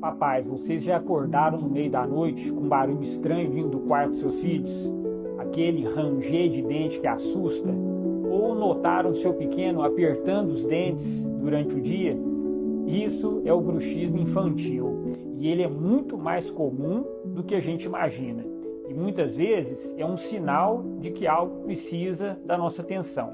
Papais, vocês já acordaram no meio da noite com um barulho estranho vindo do quarto dos seus filhos? Aquele ranger de dente que assusta? Ou notaram seu pequeno apertando os dentes durante o dia? Isso é o bruxismo infantil e ele é muito mais comum do que a gente imagina. E muitas vezes é um sinal de que algo precisa da nossa atenção.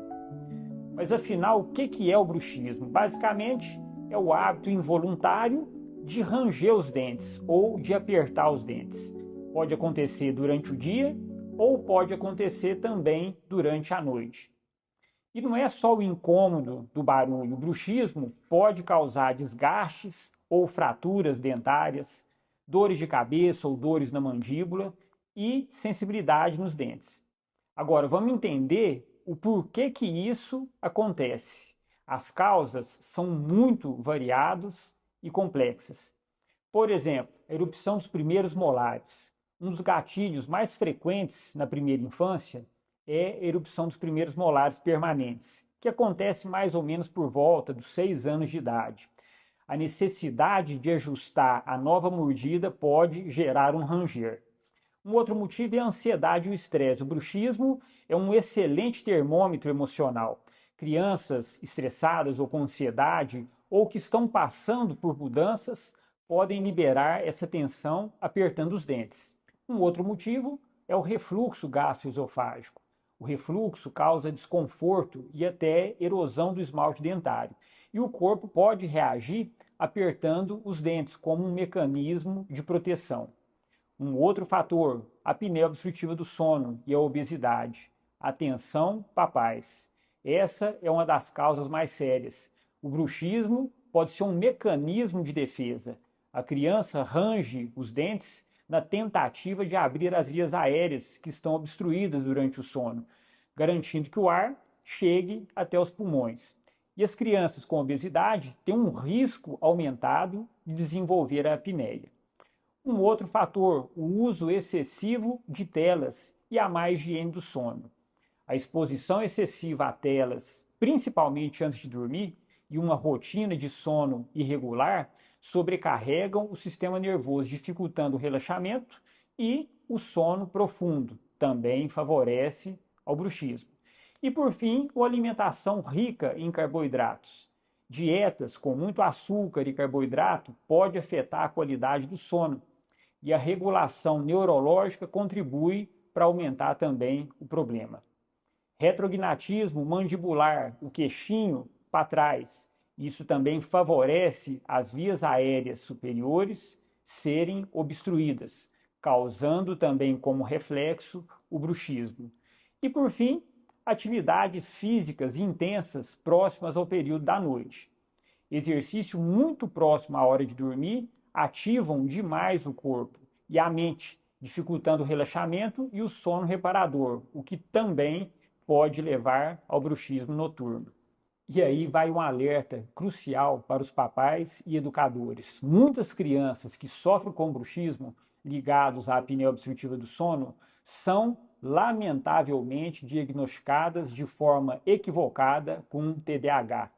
Mas afinal, o que é o bruxismo? Basicamente, é o hábito involuntário de ranger os dentes ou de apertar os dentes. Pode acontecer durante o dia ou pode acontecer também durante a noite. E não é só o incômodo do barulho. O bruxismo pode causar desgastes ou fraturas dentárias, dores de cabeça ou dores na mandíbula e sensibilidade nos dentes. Agora, vamos entender o porquê que isso acontece. As causas são muito variadas e complexas. Por exemplo, a erupção dos primeiros molares. Um dos gatilhos mais frequentes na primeira infância é a erupção dos primeiros molares permanentes, que acontece mais ou menos por volta dos 6 anos de idade. A necessidade de ajustar a nova mordida pode gerar um ranger. Um outro motivo é a ansiedade e o estresse. O bruxismo é um excelente termômetro emocional. Crianças estressadas ou com ansiedade ou que estão passando por mudanças podem liberar essa tensão apertando os dentes. Um outro motivo é o refluxo gastroesofágico. O refluxo causa desconforto e até erosão do esmalte dentário. E o corpo pode reagir apertando os dentes como um mecanismo de proteção. Um outro fator, a apneia obstrutiva do sono e a obesidade. Atenção, papais. Essa é uma das causas mais sérias. O bruxismo pode ser um mecanismo de defesa. A criança range os dentes na tentativa de abrir as vias aéreas que estão obstruídas durante o sono, garantindo que o ar chegue até os pulmões. E as crianças com obesidade têm um risco aumentado de desenvolver a apneia. Um outro fator, o uso excessivo de telas e a má higiene do sono. A exposição excessiva a telas, principalmente antes de dormir, e uma rotina de sono irregular sobrecarregam o sistema nervoso, dificultando o relaxamento e o sono profundo, também favorece ao bruxismo. E por fim, a alimentação rica em carboidratos. Dietas com muito açúcar e carboidrato pode afetar a qualidade do sono. E a regulação neurológica contribui para aumentar também o problema. Retrognatismo mandibular, o queixinho para trás. Isso também favorece as vias aéreas superiores serem obstruídas, causando também como reflexo o bruxismo. E por fim, atividades físicas intensas próximas ao período da noite. Exercício muito próximo à hora de dormir ativam demais o corpo e a mente, dificultando o relaxamento e o sono reparador, o que também pode levar ao bruxismo noturno. E aí vai um alerta crucial para os papais e educadores. Muitas crianças que sofrem com bruxismo ligados à apneia obstrutiva do sono são lamentavelmente diagnosticadas de forma equivocada com TDAH.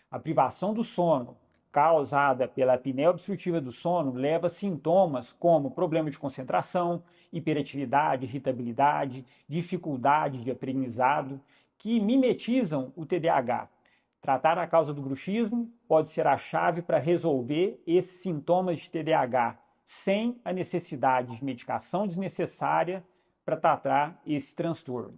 A privação do sono causada pela apneia obstrutiva do sono leva a sintomas como problema de concentração, hiperatividade, irritabilidade, dificuldade de aprendizado, que mimetizam o TDAH. Tratar a causa do bruxismo pode ser a chave para resolver esses sintomas de TDAH, sem a necessidade de medicação desnecessária para tratar esse transtorno.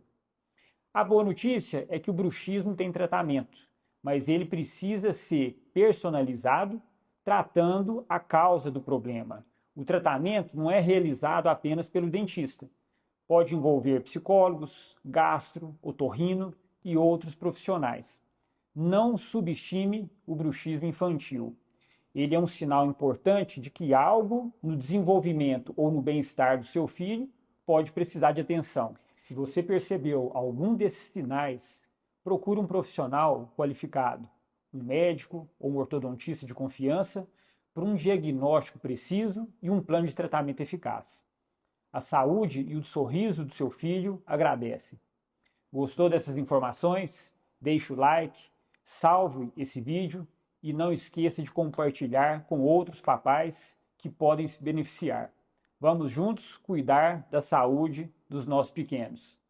A boa notícia é que o bruxismo tem tratamento, mas ele precisa ser personalizado, tratando a causa do problema. O tratamento não é realizado apenas pelo dentista. Pode envolver psicólogos, gastro, otorrino e outros profissionais. Não subestime o bruxismo infantil. Ele é um sinal importante de que algo no desenvolvimento ou no bem-estar do seu filho pode precisar de atenção. Se você percebeu algum desses sinais, procure um profissional qualificado, um médico ou um ortodontista de confiança, para um diagnóstico preciso e um plano de tratamento eficaz. A saúde e o sorriso do seu filho agradecem. Gostou dessas informações? Deixe o like, salve esse vídeo e não esqueça de compartilhar com outros papais que podem se beneficiar. Vamos juntos cuidar da saúde dos nossos pequenos.